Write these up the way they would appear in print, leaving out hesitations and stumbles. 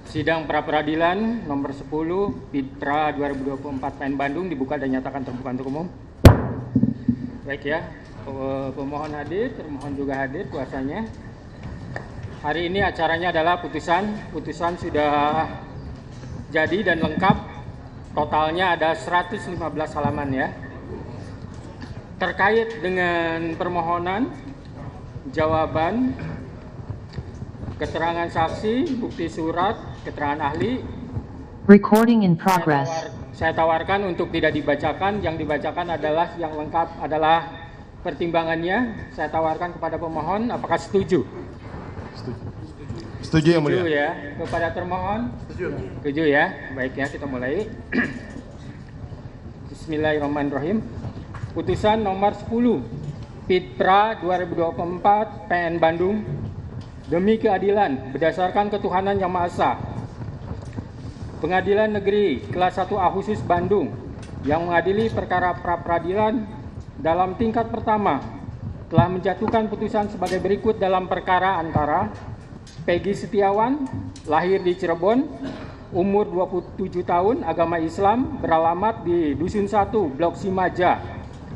Sidang pra-peradilan nomor 10 Pitra 2024 PN Bandung dibuka dan nyatakan terbuka untuk umum. Baik ya, pemohon hadir, termohon juga hadir kuasanya. Hari ini acaranya adalah putusan sudah jadi dan lengkap. Totalnya ada 115 halaman ya. Terkait dengan permohonan, jawaban, keterangan saksi, bukti surat, keterangan ahli. Recording in progress. Saya tawarkan untuk tidak dibacakan. Yang dibacakan adalah yang lengkap adalah pertimbangannya. Saya tawarkan kepada pemohon, apakah setuju? Setuju yang mulia. Setuju ya. Kepada termohon? Setuju ya. Baik ya, kita mulai. Bismillahirrahmanirrahim. Putusan nomor 10 Pitra 2024 PN Bandung. Demi keadilan berdasarkan ketuhanan Yang Maha Esa, Pengadilan Negeri Kelas 1A Khusus Bandung yang mengadili perkara pra-peradilan dalam tingkat pertama telah menjatuhkan putusan sebagai berikut dalam perkara antara Peggy Setiawan, lahir di Cirebon, umur 27 tahun, agama Islam, beralamat di Dusun 1, Blok Simaja,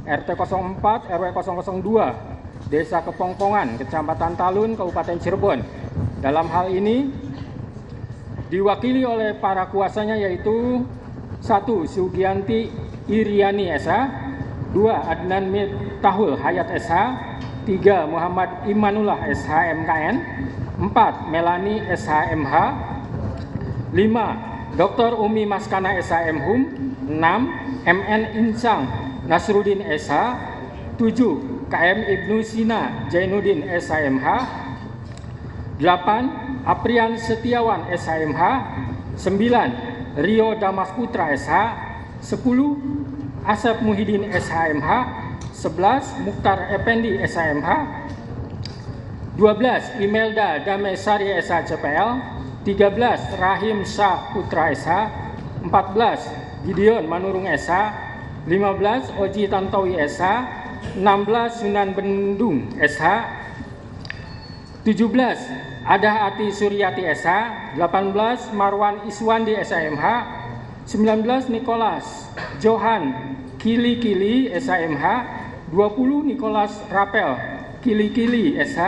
RT 04 RW 002, Desa Kepongpongan, Kecamatan Talun, Kabupaten Cirebon. Dalam hal ini diwakili oleh para kuasanya yaitu 1. Sugianti Iriani SH, 2. Adnan Miftahul Hayat SH, 3. Muhammad Imanullah SH MKN, 4. Melani SH MH, 5. Dr. Umi Maskana SH MHUM, 6. MN Insang Nasruddin SH, 7. KM Ibnu Sina Jainuddin SHMH, 8. Aprian Setiawan SHMH, 9. Rio Damas Putra SH, 10. Asep Muhyiddin SHMH, 11. Mukhtar Effendi SHMH, 12. Imelda Damesari SH CPL, 13. Rahim Shah Putra SH, 14. Gideon Manurung SH, 15. Oji Tantowi SH, 16. Sunan Bendung SH, 17. Adah Ati Suryati SH, 18. Marwan Iswandi SHMH, 19. Nicholas Johan Kili SHMH, 20. Nicholas Rapel Kili SH,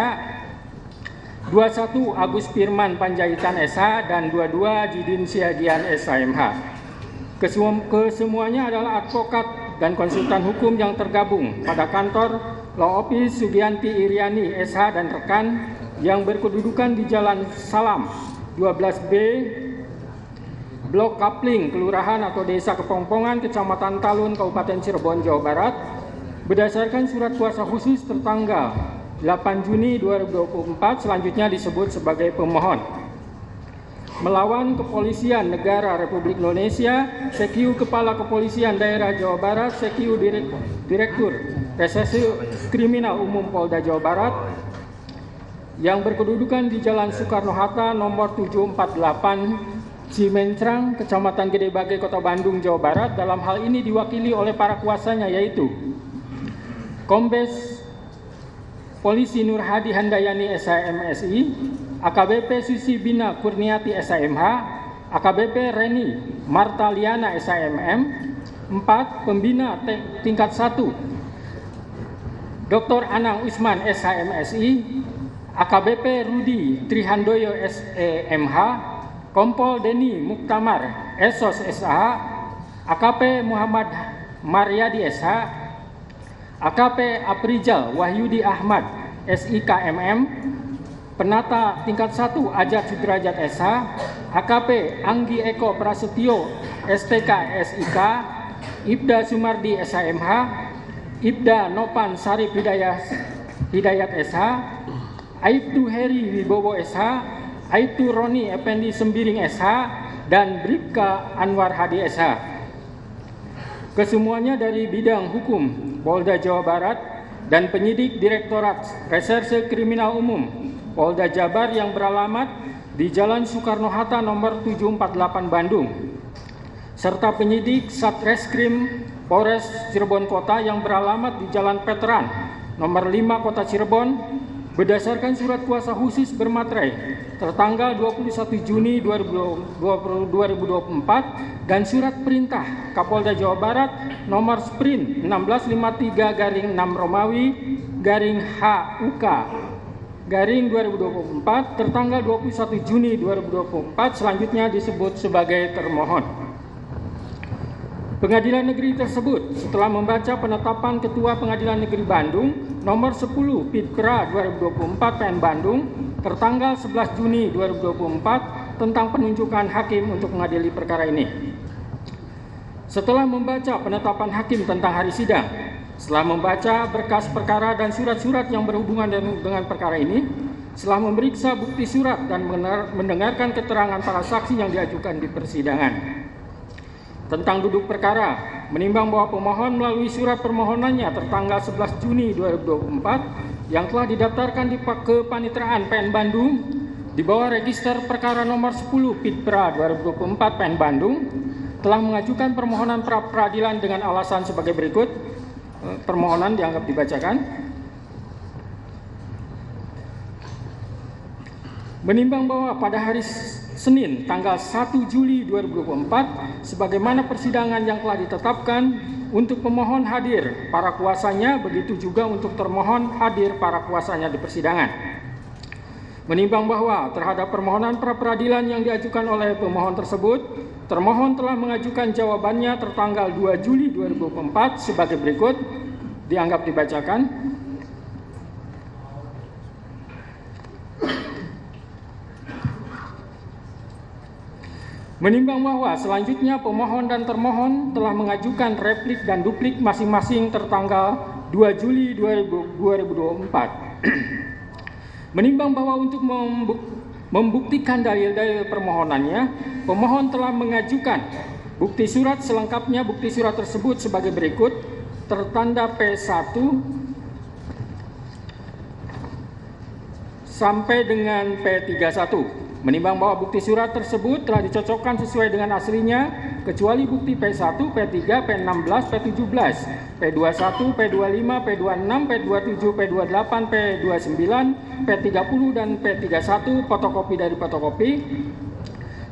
21. Agus Firman Panjaitan SH, dan 22. Jidin Siagian SHMH. Kesemuanya adalah advokat dan konsultan hukum yang tergabung pada kantor Law Office Sugianti Iriani SH dan rekan yang berkedudukan di Jalan Salam 12B, Blok Kapling, Kelurahan atau Desa Kepongpongan, Kecamatan Talun, Kabupaten Cirebon, Jawa Barat, berdasarkan surat kuasa khusus tertanggal 8 Juni 2024, selanjutnya disebut sebagai pemohon. Melawan Kepolisian Negara Republik Indonesia, CQ Kepala Kepolisian Daerah Jawa Barat, CQ Direktur Reserse Kriminal Umum Polda Jawa Barat yang berkedudukan di Jalan Soekarno-Hatta nomor 748 Cimencrang, Kecamatan Gedebage, Kota Bandung, Jawa Barat. Dalam hal ini diwakili oleh para kuasanya yaitu Kombes Polisi Nur Hadi Handayani SHMSI, AKBP Susi Bina Kurniati SHMH, AKBP Reni Martaliana SHMM, 4. Pembina tingkat 1 Dr. Anang Usman SHMSI, AKBP Rudi Trihandoyo SEMH, Kompol Deni Muktamar Esos SH, AKP Muhammad Maryadi SH, AKP Aprijal Wahyudi Ahmad SIKMM, Penata tingkat 1 Ajat Sudrajat SH, AKP Anggi Eko Prasetyo STK SIK, Ibda Sumardi SHMH, Ibda Nopan Sarip Hidayat SH, Aibtu Heri Wibowo SH, Aibtu Roni Effendi Sembiring SH, dan Bribka Anwar Hadi SH. Kesemuanya dari bidang hukum Polda Jawa Barat dan penyidik Direktorat Reserse Kriminal Umum Polda Jabar yang beralamat di Jalan Soekarno-Hatta nomor 748 Bandung, serta penyidik Satreskrim Polres Cirebon Kota yang beralamat di Jalan Veteran nomor 5 Kota Cirebon, berdasarkan surat kuasa khusus bermaterai tertanggal 21 Juni 2024 dan surat perintah Kapolda Jawa Barat nomor Sprint 1653/6 Romawi /HUK garing 2024 tertanggal 21 Juni 2024 selanjutnya disebut sebagai termohon. Pengadilan negeri tersebut setelah membaca penetapan Ketua Pengadilan Negeri Bandung nomor 10 Pidpra 2024 PN Bandung tertanggal 11 Juni 2024 tentang penunjukan hakim untuk mengadili perkara ini. Setelah membaca penetapan hakim tentang hari sidang, setelah membaca berkas perkara dan surat-surat yang berhubungan dengan perkara ini, setelah memeriksa bukti surat dan mendengarkan keterangan para saksi yang diajukan di persidangan. Tentang duduk perkara, menimbang bahwa pemohon melalui surat permohonannya tertanggal 11 Juni 2024 yang telah didaftarkan di Kepanitraan PN Bandung di bawah register perkara nomor 10 Pidpra 2024 PN Bandung telah mengajukan permohonan pra peradilan dengan alasan sebagai berikut. Permohonan dianggap dibacakan. Menimbang bahwa pada hari Senin tanggal 1 Juli 2024 sebagaimana persidangan yang telah ditetapkan untuk pemohon hadir para kuasanya, begitu juga untuk termohon hadir para kuasanya di persidangan. Menimbang bahwa terhadap permohonan pra peradilan yang diajukan oleh pemohon tersebut, termohon telah mengajukan jawabannya tertanggal 2 Juli 2024 sebagai berikut, dianggap dibacakan. Menimbang bahwa selanjutnya pemohon dan termohon telah mengajukan replik dan duplik masing-masing tertanggal 2 Juli 2024. Menimbang bahwa untuk membuktikan dalil-dalil permohonannya, pemohon telah mengajukan bukti surat selengkapnya. Bukti surat tersebut sebagai berikut, tertanda P1 sampai dengan P31. Menimbang bahwa bukti surat tersebut telah dicocokkan sesuai dengan aslinya, kecuali bukti P1, P3, P16, P17, P21, P25, P26, P27, P28, P29, P30, dan P31 fotokopi dari fotokopi.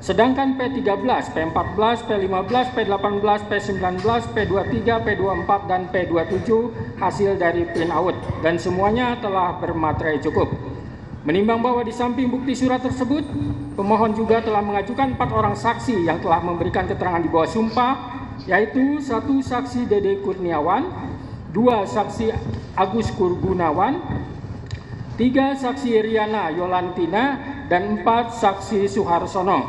Sedangkan P13, P14, P15, P18, P19, P23, P24, dan P27 hasil dari print out dan semuanya telah bermaterai cukup. Menimbang bahwa di samping bukti surat tersebut, pemohon juga telah mengajukan 4 orang saksi yang telah memberikan keterangan di bawah sumpah, yaitu 1 saksi Dede Kurniawan, 2 saksi Agus Kurgunawan, 3 saksi Riana Yolantina, dan 4 saksi Suharsono.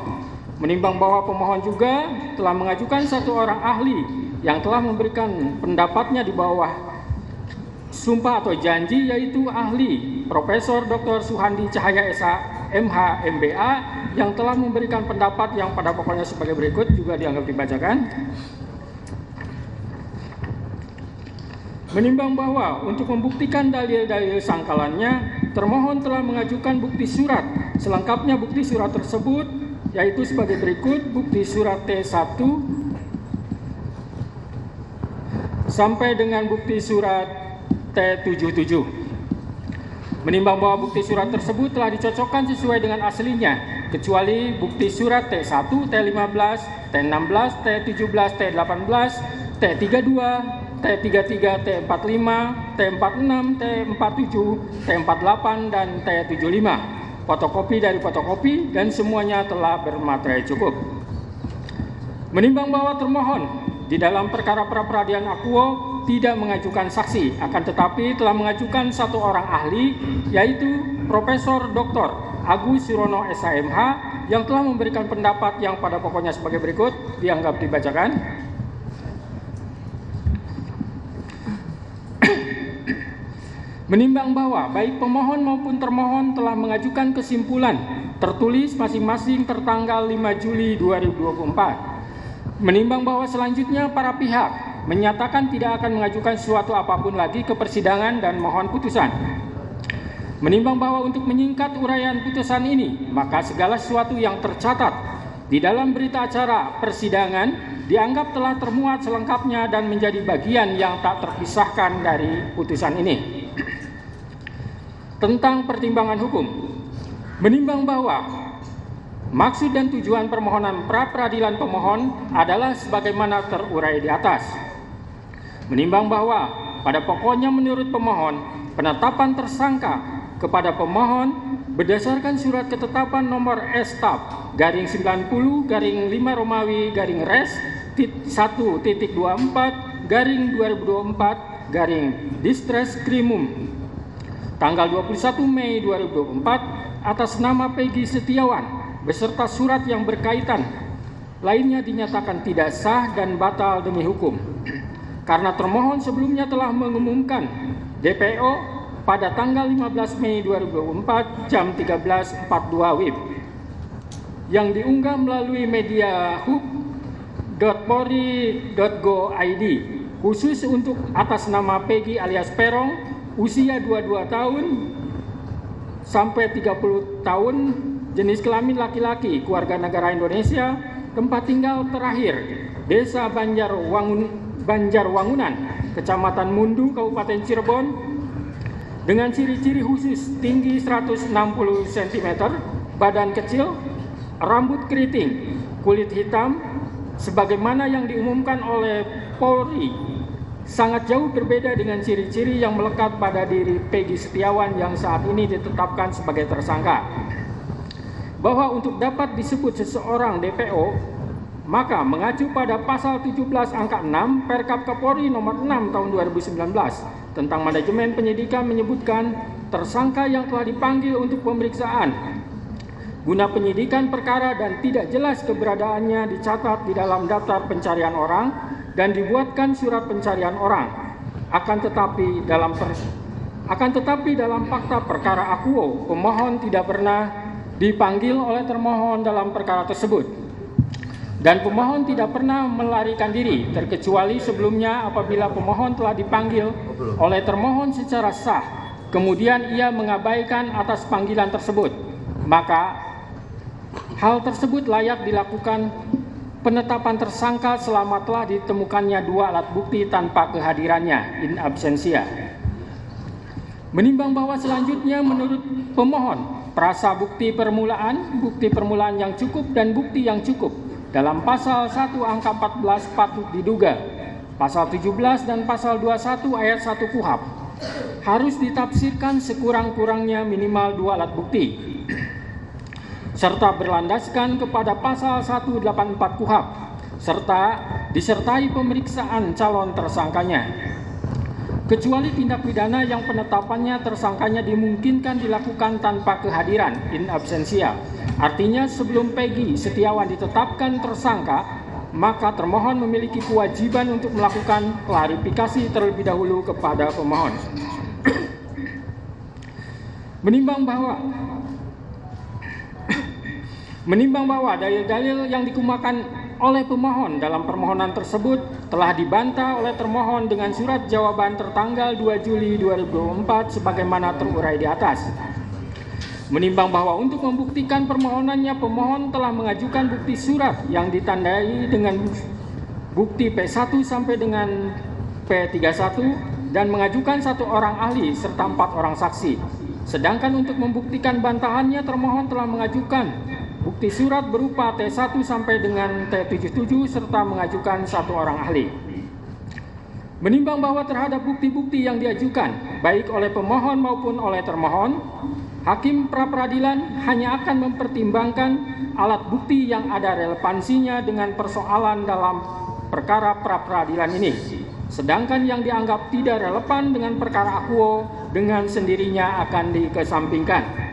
Menimbang bahwa pemohon juga telah mengajukan 1 orang ahli yang telah memberikan pendapatnya di bawah sumpah atau janji, yaitu ahli Profesor Dr. Suhandi Cahaya SH.MH MBA yang telah memberikan pendapat yang pada pokoknya sebagai berikut, juga dianggap dibacakan. Menimbang bahwa untuk membuktikan dalil-dalil sangkalannya, termohon telah mengajukan bukti surat selengkapnya. Bukti surat tersebut yaitu sebagai berikut, bukti surat T1 sampai dengan bukti surat T77. Menimbang bahwa bukti surat tersebut telah dicocokkan sesuai dengan aslinya, kecuali bukti surat T1, T15, T16, T17, T18, T32, T33, T45, T46, T47, T48, dan T75. Fotokopi dari fotokopi dan semuanya telah bermaterai cukup. Menimbang bahwa termohon di dalam perkara pra peradilan akuo tidak mengajukan saksi, akan tetapi telah mengajukan 1 orang ahli, yaitu Profesor Dr. Agus Surono SHMH yang telah memberikan pendapat yang pada pokoknya sebagai berikut, dianggap dibacakan. Menimbang bahwa baik pemohon maupun termohon telah mengajukan kesimpulan tertulis masing-masing tertanggal 5 Juli 2024. Menimbang bahwa selanjutnya para pihak menyatakan tidak akan mengajukan sesuatu apapun lagi ke persidangan dan mohon putusan. Menimbang bahwa untuk menyingkat uraian putusan ini, maka segala sesuatu yang tercatat di dalam berita acara persidangan dianggap telah termuat selengkapnya dan menjadi bagian yang tak terpisahkan dari putusan ini. tentang pertimbangan hukum, menimbang bahwa maksud dan tujuan permohonan pra-peradilan pemohon adalah sebagaimana terurai di atas. Menimbang bahwa pada pokoknya menurut pemohon, penetapan tersangka kepada pemohon berdasarkan surat ketetapan nomor S/90-5-1.24/2024 tanggal 21 Mei 2024 atas nama Peggy Setiawan beserta surat yang berkaitan lainnya dinyatakan tidak sah dan batal demi hukum. Karena termohon sebelumnya telah mengumumkan DPO pada tanggal 15 Mei 2024 jam 13.42 WIB yang diunggah melalui media hub.polri.go.id khusus untuk atas nama Peggy alias Peron, usia 22 tahun sampai 30 tahun, jenis kelamin laki-laki, keluarga negara Indonesia, tempat tinggal terakhir Desa Banjarwangunan, Kecamatan Mundu, Kabupaten Cirebon, dengan ciri-ciri khusus tinggi 160 cm, badan kecil, rambut keriting, kulit hitam, sebagaimana yang diumumkan oleh Polri, sangat jauh berbeda dengan ciri-ciri yang melekat pada diri Peggy Setiawan yang saat ini ditetapkan sebagai tersangka. Bahwa untuk dapat disebut seseorang DPO, maka mengacu pada pasal 17 angka 6 Perkap Kapolri nomor 6 tahun 2019 tentang manajemen penyidikan menyebutkan tersangka yang telah dipanggil untuk pemeriksaan guna penyidikan perkara dan tidak jelas keberadaannya dicatat di dalam daftar pencarian orang dan dibuatkan surat pencarian orang. Akan tetapi dalam fakta perkara akuo, pemohon tidak pernah dipanggil oleh termohon dalam perkara tersebut. Dan pemohon tidak pernah melarikan diri, terkecuali sebelumnya apabila pemohon telah dipanggil oleh termohon secara sah, kemudian ia mengabaikan atas panggilan tersebut. Maka hal tersebut layak dilakukan penetapan tersangka selama telah ditemukannya dua alat bukti tanpa kehadirannya in absentia. Menimbang bahwa selanjutnya menurut pemohon, prasa bukti permulaan yang cukup dan bukti yang cukup dalam pasal 1 angka 14 patut diduga, pasal 17 dan pasal 21 ayat 1 KUHP harus ditafsirkan sekurang-kurangnya minimal dua alat bukti, serta berlandaskan kepada pasal 184 KUHP, serta disertai pemeriksaan calon tersangkanya. Kecuali tindak pidana yang penetapannya tersangkanya dimungkinkan dilakukan tanpa kehadiran in absentia. Artinya sebelum Peggy Setiawan ditetapkan tersangka, maka termohon memiliki kewajiban untuk melakukan klarifikasi terlebih dahulu kepada pemohon. Menimbang bahwa dalil-dalil yang dikemukakan oleh pemohon dalam permohonan tersebut telah dibantah oleh termohon dengan surat jawaban tertanggal 2 Juli 2024 sebagaimana terurai di atas. Menimbang bahwa untuk membuktikan permohonannya, pemohon telah mengajukan bukti surat yang ditandai dengan bukti P1 sampai dengan P31 dan mengajukan 1 orang ahli serta 4 orang saksi. Sedangkan untuk membuktikan bantahannya, termohon telah mengajukan bukti surat berupa T1 sampai dengan T77 serta mengajukan 1 orang ahli. Menimbang bahwa terhadap bukti-bukti yang diajukan baik oleh pemohon maupun oleh termohon, hakim pra-peradilan hanya akan mempertimbangkan alat bukti yang ada relevansinya dengan persoalan dalam perkara pra-peradilan ini. Sedangkan yang dianggap tidak relevan dengan perkara akuo dengan sendirinya akan dikesampingkan.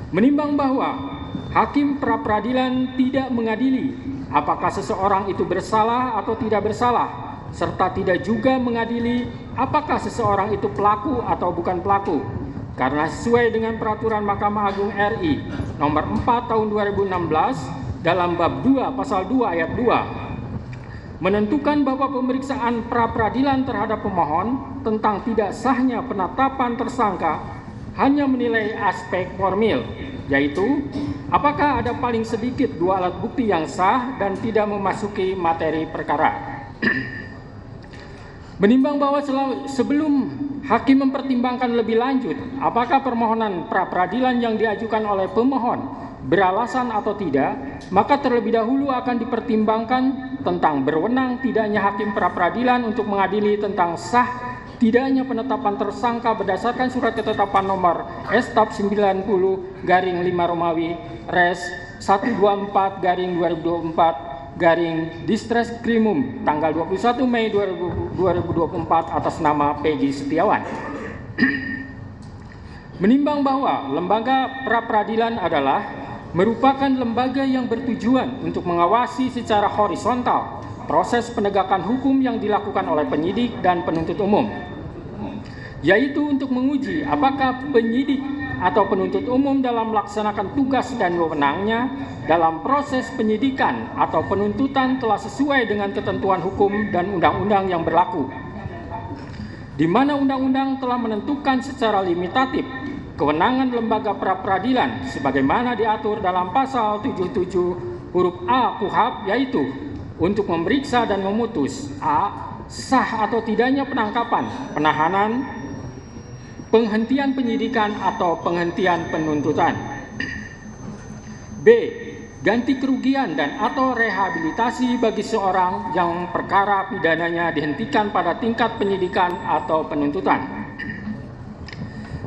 Menimbang bahwa hakim pra-peradilan tidak mengadili apakah seseorang itu bersalah atau tidak bersalah, serta tidak juga mengadili apakah seseorang itu pelaku atau bukan pelaku, karena sesuai dengan peraturan Mahkamah Agung RI nomor 4 tahun 2016 dalam bab 2 pasal 2 ayat 2 menentukan bahwa pemeriksaan pra-peradilan terhadap pemohon tentang tidak sahnya penetapan tersangka hanya menilai aspek formil, yaitu apakah ada paling sedikit 2 alat bukti yang sah dan tidak memasuki materi perkara. Menimbang bahwa sebelum hakim mempertimbangkan lebih lanjut apakah permohonan pra-peradilan yang diajukan oleh pemohon beralasan atau tidak, maka terlebih dahulu akan dipertimbangkan tentang berwenang tidaknya hakim pra-peradilan untuk mengadili tentang sah tidaknya penetapan tersangka berdasarkan surat ketetapan nomor Estap 90/5 Romawi Res 124/2024 Distreskrimum tanggal 21 Mei 2024 atas nama Peggy Setiawan. Menimbang bahwa lembaga pra-peradilan adalah merupakan lembaga yang bertujuan untuk mengawasi secara horizontal proses penegakan hukum yang dilakukan oleh penyidik dan penuntut umum, yaitu untuk menguji apakah penyidik atau penuntut umum dalam melaksanakan tugas dan wewenangnya dalam proses penyidikan atau penuntutan telah sesuai dengan ketentuan hukum dan undang-undang yang berlaku, di mana undang-undang telah menentukan secara limitatif kewenangan lembaga pra-peradilan sebagaimana diatur dalam pasal 77 huruf A KUHP, yaitu untuk memeriksa dan memutus a. sah atau tidaknya penangkapan, penahanan, penghentian penyidikan atau penghentian penuntutan. B. Ganti kerugian dan atau rehabilitasi bagi seorang yang perkara pidananya dihentikan pada tingkat penyidikan atau penuntutan.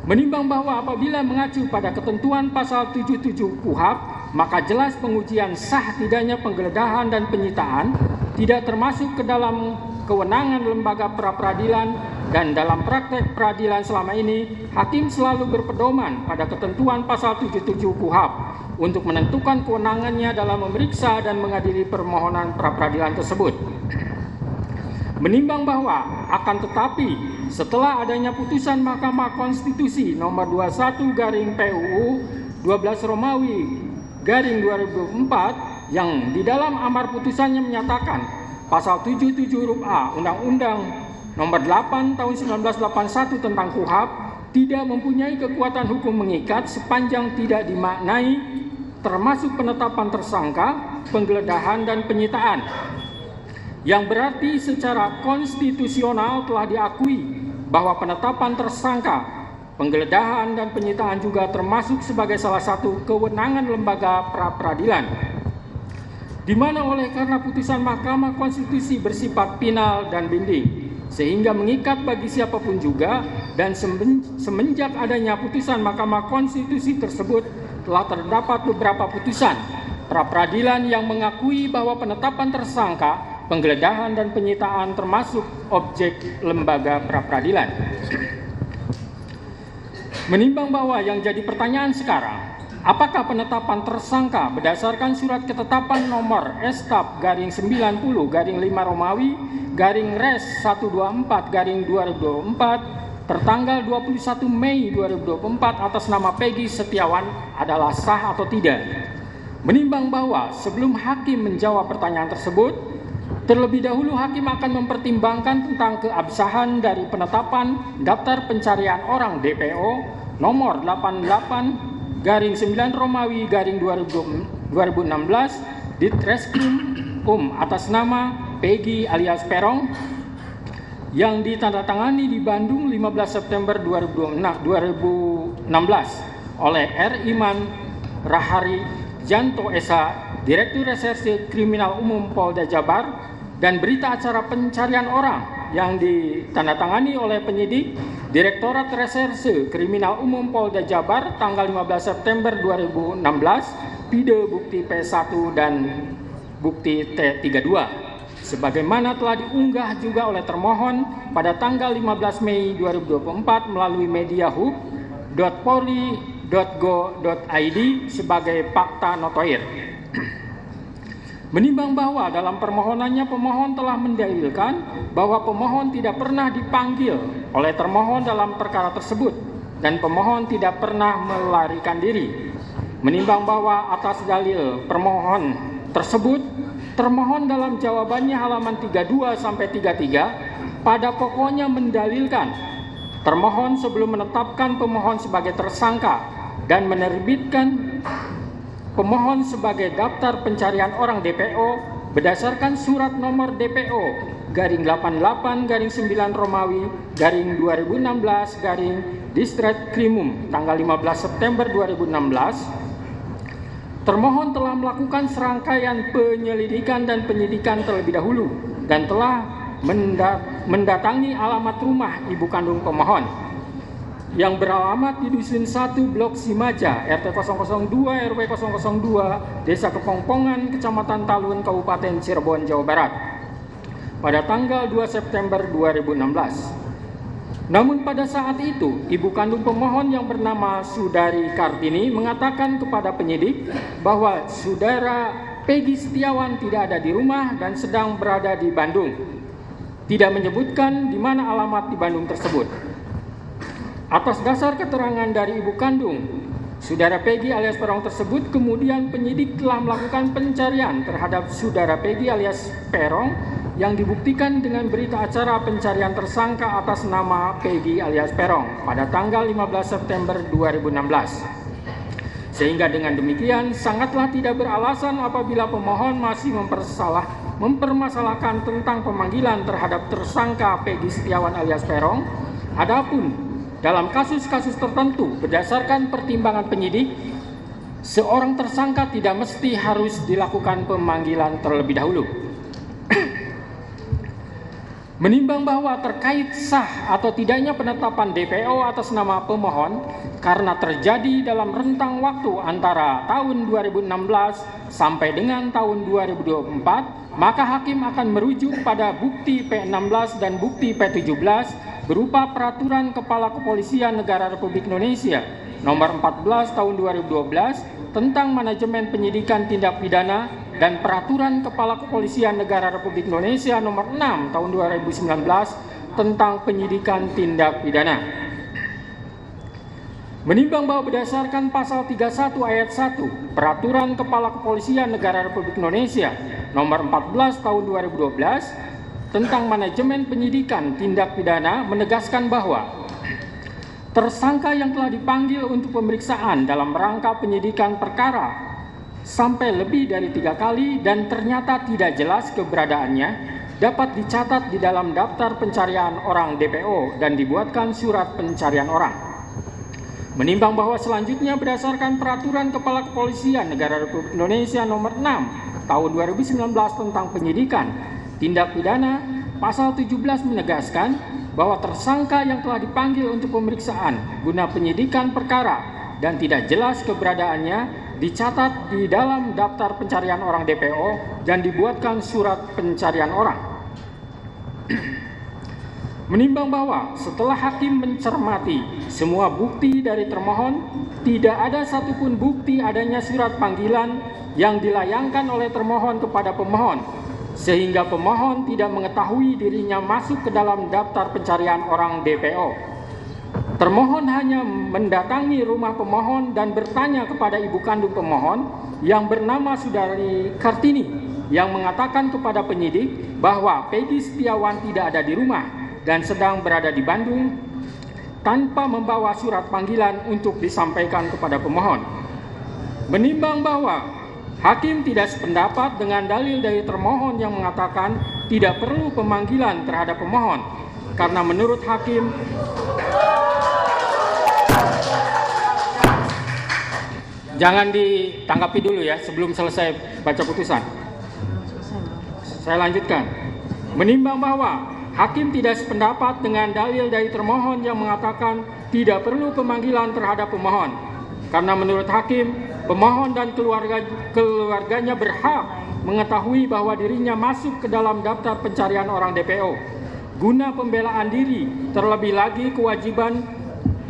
Menimbang bahwa apabila mengacu pada ketentuan pasal 77 KUHP, maka jelas pengujian sah tidaknya penggeledahan dan penyitaan tidak termasuk ke dalam kewenangan lembaga pra-peradilan, dan dalam praktek peradilan selama ini hakim selalu berpedoman pada ketentuan pasal 77 KUHP untuk menentukan kewenangannya dalam memeriksa dan mengadili permohonan pra-peradilan tersebut. Menimbang bahwa akan tetapi setelah adanya putusan Mahkamah Konstitusi nomor 21/PUU 12 Romawi 2024 yang di dalam amar putusannya menyatakan pasal 77 huruf A Undang-Undang nomor 8 tahun 1981 tentang KUHP tidak mempunyai kekuatan hukum mengikat sepanjang tidak dimaknai termasuk penetapan tersangka, penggeledahan dan penyitaan, yang berarti secara konstitusional telah diakui bahwa penetapan tersangka, penggeledahan dan penyitaan juga termasuk sebagai salah satu kewenangan lembaga pra-peradilan, di mana oleh karena putusan Mahkamah Konstitusi bersifat final dan binding sehingga mengikat bagi siapapun juga, dan semenjak adanya putusan Mahkamah Konstitusi tersebut telah terdapat beberapa putusan pra-peradilan yang mengakui bahwa penetapan tersangka, penggeledahan dan penyitaan termasuk objek lembaga pra-peradilan. Menimbang bahwa yang jadi pertanyaan sekarang, apakah penetapan tersangka berdasarkan surat ketetapan nomor Estap 90/5 Romawi Res 124/2024 tertanggal 21 Mei 2024 atas nama Peggy Setiawan adalah sah atau tidak? Menimbang bahwa sebelum hakim menjawab pertanyaan tersebut, terlebih dahulu hakim akan mempertimbangkan tentang keabsahan dari penetapan daftar pencarian orang DPO nomor 88/9 Romawi 2016 Ditreskrimum atas nama Peggy alias Perong yang ditandatangani di Bandung 15 September 2016 oleh R. Iman Rahari Janto Esa, Direktur Reserse Kriminal Umum Polda Jabar, dan berita acara pencarian orang yang ditandatangani oleh penyidik Direktorat Reserse Kriminal Umum Polda Jabar tanggal 15 September 2016, pide bukti P1 dan bukti T32. Sebagaimana telah diunggah juga oleh termohon pada tanggal 15 Mei 2024 melalui media hub.polri.go.id sebagai fakta notoir. Menimbang bahwa dalam permohonannya pemohon telah mendalilkan bahwa pemohon tidak pernah dipanggil oleh termohon dalam perkara tersebut dan pemohon tidak pernah melarikan diri. Menimbang bahwa atas dalil permohon tersebut, termohon dalam jawabannya halaman 32 sampai 33 pada pokoknya mendalilkan termohon sebelum menetapkan pemohon sebagai tersangka dan menerbitkan pemohon sebagai daftar pencarian orang DPO berdasarkan surat nomor DPO garing 88 garing 9 Romawi garing 2016 garing Distret Krimum tanggal 15 September 2016, termohon telah melakukan serangkaian penyelidikan dan penyidikan terlebih dahulu dan telah mendatangi alamat rumah ibu kandung pemohon yang beralamat di Dusun 1 Blok Simaja, RT 002 RW 002, Desa Kepongpongan, Kecamatan Talun, Kabupaten Cirebon, Jawa Barat, pada tanggal 2 September 2016. Namun pada saat itu, ibu kandung pemohon yang bernama Sudari Kartini mengatakan kepada penyidik bahwa saudara Peggy Setiawan tidak ada di rumah dan sedang berada di Bandung. Tidak menyebutkan di mana alamat di Bandung tersebut. Atas dasar keterangan dari ibu kandung, saudara Peggy alias Peron tersebut, kemudian penyidik telah melakukan pencarian terhadap saudara Peggy alias Peron yang dibuktikan dengan berita acara pencarian tersangka atas nama Peggy alias Peron pada tanggal 15 September 2016. Sehingga dengan demikian sangatlah tidak beralasan apabila pemohon masih mempermasalahkan tentang pemanggilan terhadap tersangka Peggy Setiawan alias Peron. Adapun dalam kasus-kasus tertentu, berdasarkan pertimbangan penyidik, seorang tersangka tidak mesti harus dilakukan pemanggilan terlebih dahulu. Menimbang bahwa terkait sah atau tidaknya penetapan DPO atas nama pemohon karena terjadi dalam rentang waktu antara tahun 2016 sampai dengan tahun 2024, maka hakim akan merujuk pada bukti P16 dan bukti P17 berupa Peraturan Kepala Kepolisian Negara Republik Indonesia Nomor 14 Tahun 2012 tentang Manajemen Penyidikan Tindak Pidana dan Peraturan Kepala Kepolisian Negara Republik Indonesia Nomor 6 Tahun 2019 tentang Penyidikan Tindak Pidana. Menimbang bahwa berdasarkan Pasal 31 Ayat 1 Peraturan Kepala Kepolisian Negara Republik Indonesia Nomor 14 Tahun 2012 tentang Manajemen Penyidikan Tindak Pidana menegaskan bahwa tersangka yang telah dipanggil untuk pemeriksaan dalam rangka penyidikan perkara sampai lebih dari 3 kali dan ternyata tidak jelas keberadaannya dapat dicatat di dalam daftar pencarian orang DPO dan dibuatkan surat pencarian orang. Menimbang bahwa selanjutnya berdasarkan Peraturan Kepala Kepolisian Negara Republik Indonesia Nomor 6 Tahun 2019 tentang Penyidikan Tindak Pidana, Pasal 17 menegaskan bahwa tersangka yang telah dipanggil untuk pemeriksaan guna penyidikan perkara dan tidak jelas keberadaannya dicatat di dalam daftar pencarian orang DPO dan dibuatkan surat pencarian orang. Menimbang bahwa setelah hakim mencermati semua bukti dari termohon, tidak ada satupun bukti adanya surat panggilan yang dilayangkan oleh termohon kepada pemohon, sehingga pemohon tidak mengetahui dirinya masuk ke dalam daftar pencarian orang DPO. Termohon hanya mendatangi rumah pemohon dan bertanya kepada ibu kandung pemohon yang bernama Sudari Kartini yang mengatakan kepada penyidik bahwa Peggy Setiawan tidak ada di rumah dan sedang berada di Bandung tanpa membawa surat panggilan untuk disampaikan kepada pemohon. Menimbang bahwa hakim tidak sependapat dengan dalil dari termohon yang mengatakan tidak perlu pemanggilan terhadap pemohon karena menurut hakim jangan ditanggapi dulu ya sebelum selesai baca putusan. Saya lanjutkan. Menimbang bahwa hakim tidak sependapat dengan dalil dari termohon yang mengatakan tidak perlu pemanggilan terhadap pemohon karena menurut hakim pemohon dan keluarganya berhak mengetahui bahwa dirinya masuk ke dalam daftar pencarian orang DPO. Guna pembelaan diri, terlebih lagi kewajiban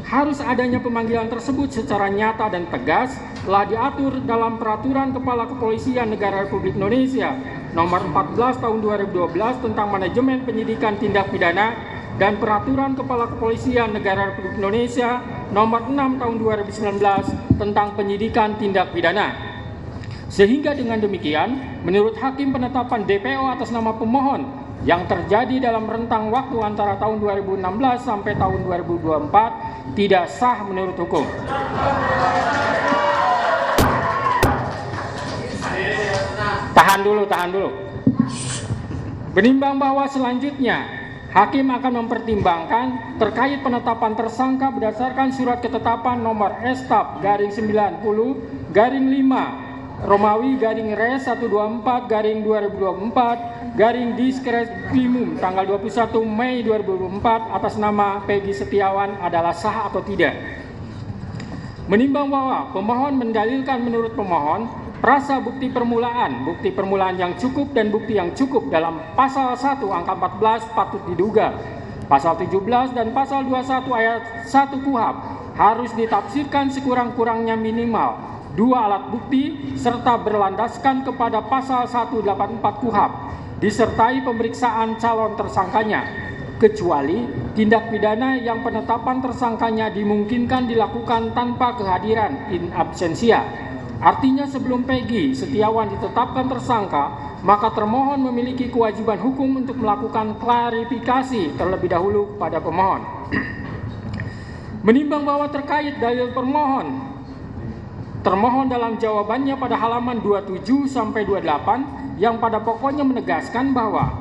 harus adanya pemanggilan tersebut secara nyata dan tegas telah diatur dalam Peraturan Kepala Kepolisian Negara Republik Indonesia Nomor 14 Tahun 2012 tentang Manajemen Penyidikan Tindak Pidana dan Peraturan Kepala Kepolisian Negara Republik Indonesia Nomor 6 Tahun 2019 tentang Penyidikan Tindak Pidana. Sehingga dengan demikian, menurut hakim penetapan DPO atas nama pemohon yang terjadi dalam rentang waktu antara tahun 2016 sampai tahun 2024 tidak sah menurut hukum. Tahan dulu. Menimbang bahwa selanjutnya hakim akan mempertimbangkan terkait penetapan tersangka berdasarkan surat ketetapan nomor Estap garing 90 garing 5 Romawi garing Res 124 garing 2024 garing Diskrimum tanggal 21 Mei 2024 atas nama Peggy Setiawan adalah sah atau tidak. Menimbang bahwa pemohon mendalilkan menurut pemohon prasa bukti permulaan yang cukup dan bukti yang cukup dalam pasal 1 angka 14 patut diduga, pasal 17 dan pasal 21 ayat 1 KUHP harus ditafsirkan sekurang-kurangnya minimal 2 alat bukti serta berlandaskan kepada pasal 184 KUHP disertai pemeriksaan calon tersangkanya, kecuali tindak pidana yang penetapan tersangkanya dimungkinkan dilakukan tanpa kehadiran in absentia. Artinya sebelum Peggy Setiawan ditetapkan tersangka, maka termohon memiliki kewajiban hukum untuk melakukan klarifikasi terlebih dahulu pada pemohon. Menimbang bahwa terkait dalil termohon dalam jawabannya pada halaman 27 sampai 28 yang pada pokoknya menegaskan bahwa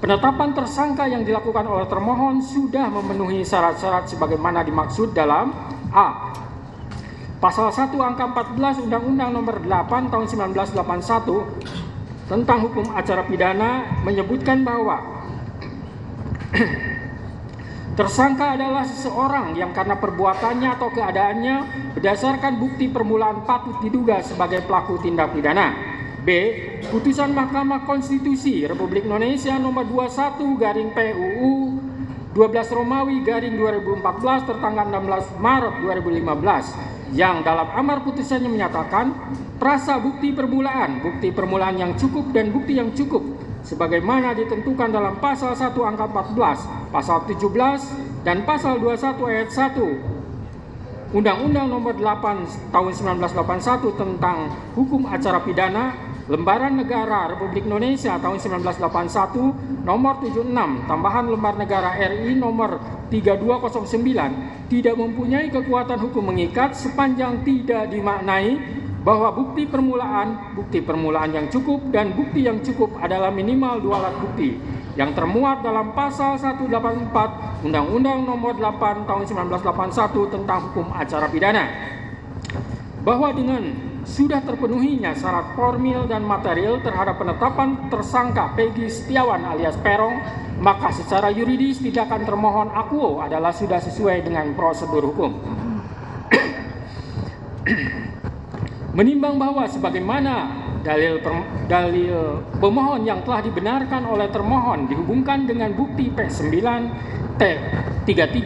penetapan tersangka yang dilakukan oleh termohon sudah memenuhi syarat-syarat sebagaimana dimaksud dalam A. Pasal 1 angka 14 Undang-Undang Nomor 8 Tahun 1981 tentang hukum acara pidana menyebutkan bahwa tersangka adalah seseorang yang karena perbuatannya atau keadaannya berdasarkan bukti permulaan patut diduga sebagai pelaku tindak pidana. B. Putusan Mahkamah Konstitusi Republik Indonesia Nomor 21 garing PUU 12 Romawi garing 2014 tertanggal 16 Maret 2015 yang dalam amar putusannya menyatakan prasa bukti permulaan yang cukup dan bukti yang cukup sebagaimana ditentukan dalam pasal 1 angka 14, pasal 17 dan pasal 21 ayat 1 Undang-Undang Nomor 8 Tahun 1981 tentang hukum acara pidana Lembaran Negara Republik Indonesia tahun 1981 nomor 76 tambahan Lembar Negara RI nomor 3209 tidak mempunyai kekuatan hukum mengikat sepanjang tidak dimaknai bahwa bukti permulaan yang cukup dan bukti yang cukup adalah minimal 2 alat bukti yang termuat dalam pasal 184 Undang-Undang Nomor 8 Tahun 1981 tentang hukum acara pidana. Bahwa dengan sudah terpenuhinya syarat formil dan material terhadap penetapan tersangka Peggy Setiawan alias Peron, maka secara yuridis tindakan termohon akuo adalah sudah sesuai dengan prosedur hukum. Menimbang bahwa sebagaimana dalil pemohon yang telah dibenarkan oleh termohon dihubungkan dengan bukti P9, T33,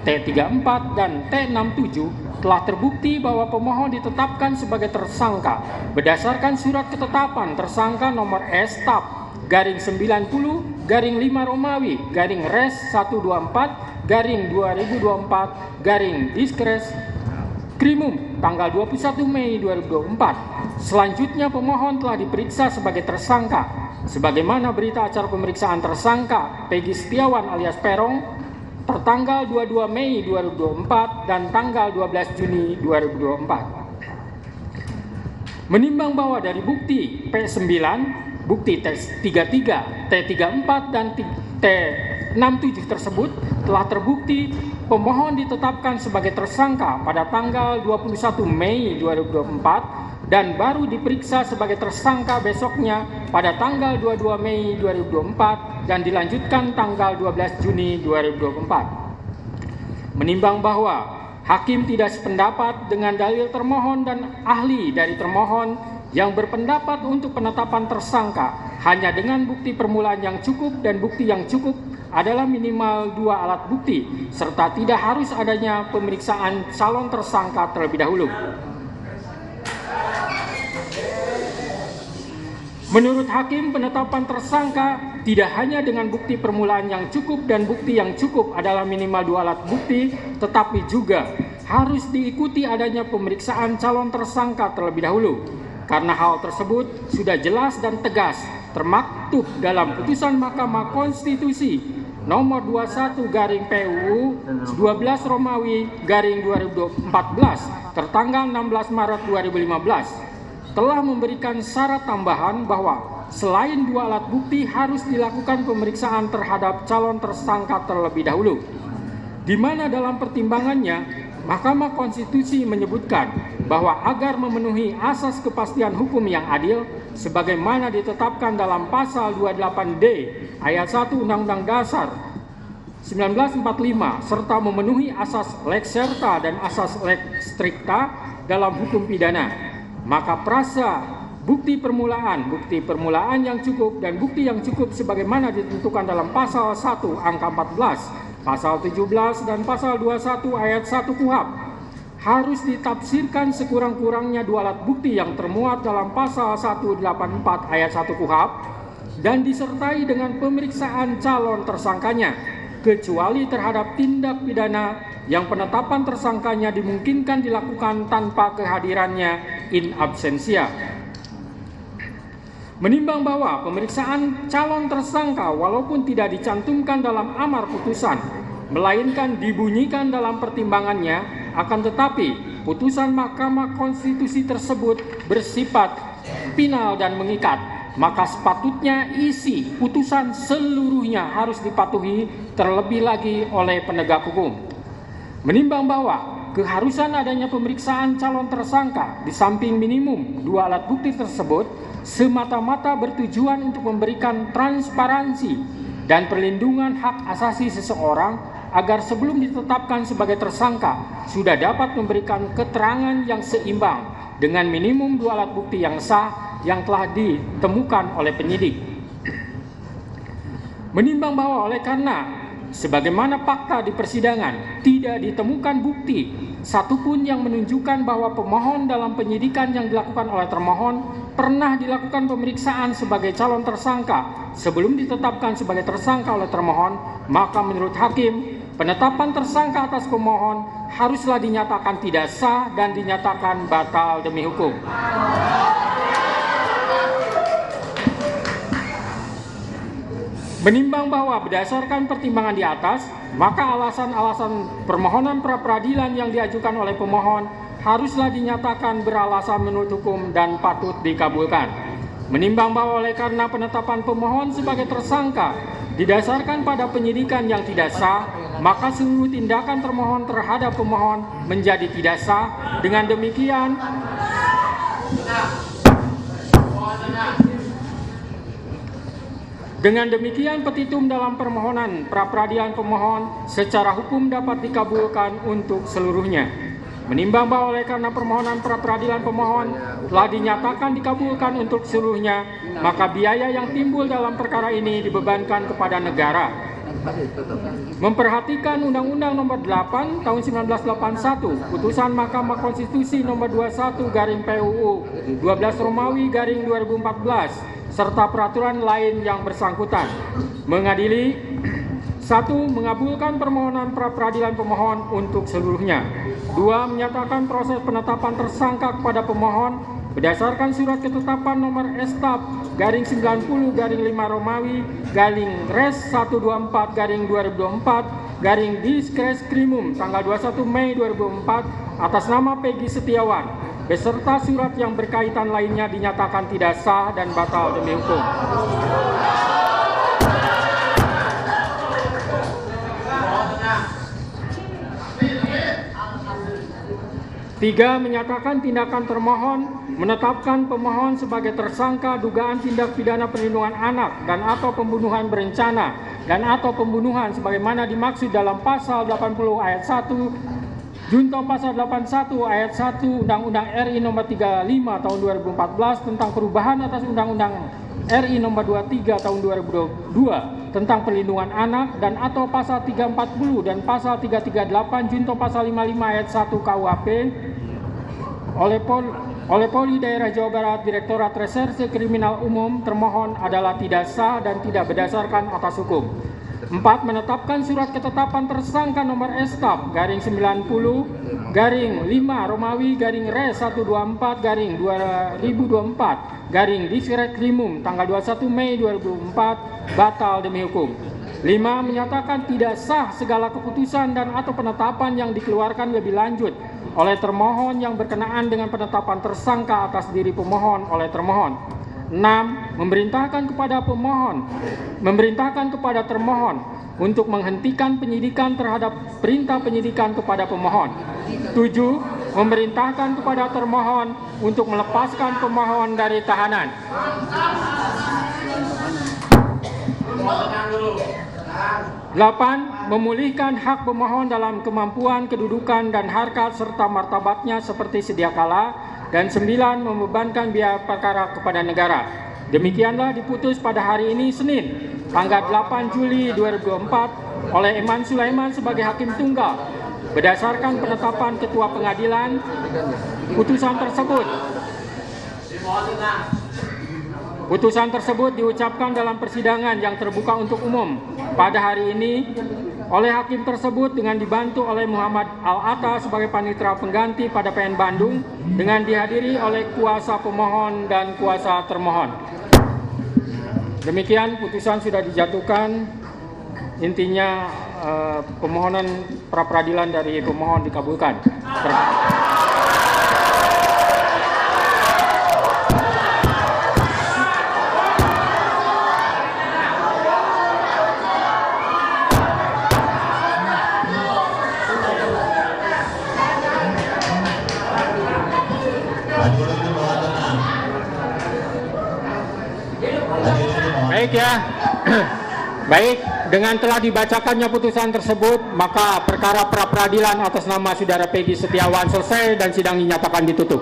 T34, dan T67 telah terbukti bahwa pemohon ditetapkan sebagai tersangka berdasarkan surat ketetapan tersangka nomor Estap garing 90 garing 5 Romawi garing Res 124 garing 2024 garing Diskrimum tanggal 21 Mei 2024. Selanjutnya pemohon telah diperiksa sebagai tersangka sebagaimana berita acara pemeriksaan tersangka Peggy Setiawan alias Peron tertanggal 22 Mei 2024 dan tanggal 12 Juni 2024. Menimbang bahwa dari bukti P9, bukti T33, T34, dan T67 tersebut telah terbukti pemohon ditetapkan sebagai tersangka pada tanggal 21 Mei 2024 dan baru diperiksa sebagai tersangka besoknya pada tanggal 22 Mei 2024 dan dilanjutkan tanggal 12 Juni 2024. Menimbang bahwa hakim tidak sependapat dengan dalil termohon dan ahli dari termohon yang berpendapat untuk penetapan tersangka hanya dengan bukti permulaan yang cukup dan bukti yang cukup adalah minimal 2 alat bukti serta tidak harus adanya pemeriksaan calon tersangka terlebih dahulu. Menurut hakim, penetapan tersangka tidak hanya dengan bukti permulaan yang cukup dan bukti yang cukup adalah minimal 2 alat bukti, tetapi juga harus diikuti adanya pemeriksaan calon tersangka terlebih dahulu. Karena hal tersebut sudah jelas dan tegas termaktub dalam putusan Mahkamah Konstitusi nomor 21 garing PUU 12 Romawi garing 2014 tertanggal 16 Maret 2015. telah memberikan syarat tambahan bahwa selain 2 alat bukti harus dilakukan pemeriksaan terhadap calon tersangka terlebih dahulu, di mana dalam pertimbangannya Mahkamah Konstitusi menyebutkan bahwa agar memenuhi asas kepastian hukum yang adil sebagaimana ditetapkan dalam pasal 28D ayat 1 Undang-Undang Dasar 1945 serta memenuhi asas lex serta dan asas lex stricta dalam hukum pidana, maka prasa bukti permulaan yang cukup dan bukti yang cukup sebagaimana ditentukan dalam pasal 1 angka 14, pasal 17 dan pasal 21 ayat 1 KUHP harus ditafsirkan sekurang-kurangnya 2 alat bukti yang termuat dalam pasal 184 ayat 1 KUHP dan disertai dengan pemeriksaan calon tersangkanya, kecuali terhadap tindak pidana yang penetapan tersangkanya dimungkinkan dilakukan tanpa kehadirannya in absentia. Menimbang bahwa pemeriksaan calon tersangka walaupun tidak dicantumkan dalam amar putusan, melainkan dibunyikan dalam pertimbangannya, akan tetapi putusan Mahkamah Konstitusi tersebut bersifat final dan mengikat, maka sepatutnya isi putusan seluruhnya harus dipatuhi terlebih lagi oleh penegak hukum. Menimbang bahwa keharusan adanya pemeriksaan calon tersangka di samping minimum 2 alat bukti tersebut semata-mata bertujuan untuk memberikan transparansi dan perlindungan hak asasi seseorang agar sebelum ditetapkan sebagai tersangka sudah dapat memberikan keterangan yang seimbang dengan minimum 2 alat bukti yang sah yang telah ditemukan oleh penyidik. Menimbang bahwa oleh karena sebagaimana fakta di persidangan tidak ditemukan bukti satupun yang menunjukkan bahwa pemohon dalam penyidikan yang dilakukan oleh termohon pernah dilakukan pemeriksaan sebagai calon tersangka sebelum ditetapkan sebagai tersangka oleh termohon, maka menurut hakim penetapan tersangka atas pemohon haruslah dinyatakan tidak sah dan dinyatakan batal demi hukum. Menimbang bahwa berdasarkan pertimbangan di atas, maka alasan-alasan permohonan pra-peradilan yang diajukan oleh pemohon haruslah dinyatakan beralasan menurut hukum dan patut dikabulkan. Menimbang bahwa oleh karena penetapan pemohon sebagai tersangka didasarkan pada penyidikan yang tidak sah, maka seluruh tindakan termohon terhadap pemohon menjadi tidak sah. Dengan demikian petitum dalam permohonan pra-peradilan pemohon secara hukum dapat dikabulkan untuk seluruhnya. Menimbang bahwa oleh karena permohonan pra-peradilan pemohon telah dinyatakan dikabulkan untuk seluruhnya, maka biaya yang timbul dalam perkara ini dibebankan kepada negara. Memperhatikan Undang-Undang Nomor 8 Tahun 1981, Putusan Mahkamah Konstitusi Nomor 21 garing PUU 12 Romawi garing 2014, serta peraturan lain yang bersangkutan, mengadili 1. Mengabulkan permohonan pra-peradilan pemohon untuk seluruhnya. 2. Menyatakan proses penetapan tersangka kepada pemohon berdasarkan surat ketetapan nomor Estap garing 90 garing 5 Romawi garing Res 124 garing 2024 garing Diskreskrimum tanggal 21 Mei 2004 atas nama Peggy Setiawan beserta surat yang berkaitan lainnya dinyatakan tidak sah dan batal demi hukum. 3. Menyatakan tindakan termohon menetapkan pemohon sebagai tersangka dugaan tindak pidana perlindungan anak dan atau pembunuhan berencana dan atau pembunuhan sebagaimana dimaksud dalam pasal 80 ayat 1 Junto pasal 81 ayat 1 Undang-Undang RI nomor 35 tahun 2014 tentang perubahan atas Undang-Undang RI nomor 23 tahun 2022 tentang perlindungan anak dan atau pasal 340 dan pasal 338 Junto pasal 55 ayat 1 KUHP oleh Polri Daerah Jawa Barat Direktorat Reserse Kriminal Umum termohon adalah tidak sah dan tidak berdasarkan atas hukum. 4. Menetapkan surat ketetapan tersangka nomor Estap garing 90 garing 5 Romawi garing Res 124 garing 2024 garing Diskreskrimum tanggal 21 Mei 2004 batal demi hukum. 5. Menyatakan tidak sah segala keputusan dan atau penetapan yang dikeluarkan lebih lanjut oleh termohon yang berkenaan dengan penetapan tersangka atas diri pemohon oleh termohon. 6. Memerintahkan kepada termohon untuk menghentikan penyidikan terhadap perintah penyidikan kepada pemohon. 7. Memerintahkan kepada termohon untuk melepaskan pemohon dari tahanan. 8. Memulihkan hak pemohon dalam kemampuan, kedudukan, dan harkat serta martabatnya seperti sedia kala. Dan 9. Membebankan biaya perkara kepada negara. Demikianlah diputus pada hari ini Senin, tanggal 8 Juli 2024 oleh Eman Sulaiman sebagai Hakim Tunggal. Berdasarkan penetapan Ketua Pengadilan, putusan tersebut diucapkan dalam persidangan yang terbuka untuk umum pada hari ini oleh hakim tersebut dengan dibantu oleh Muhammad Al-Atta sebagai panitera pengganti pada PN Bandung dengan dihadiri oleh kuasa pemohon dan kuasa termohon. Demikian putusan sudah dijatuhkan. Intinya permohonan pra peradilan dari pemohon dikabulkan. Baik ya. Baik, dengan telah dibacakannya putusan tersebut, maka perkara pra peradilan atas nama Saudara Peggy Setiawan selesai dan sidang dinyatakan ditutup.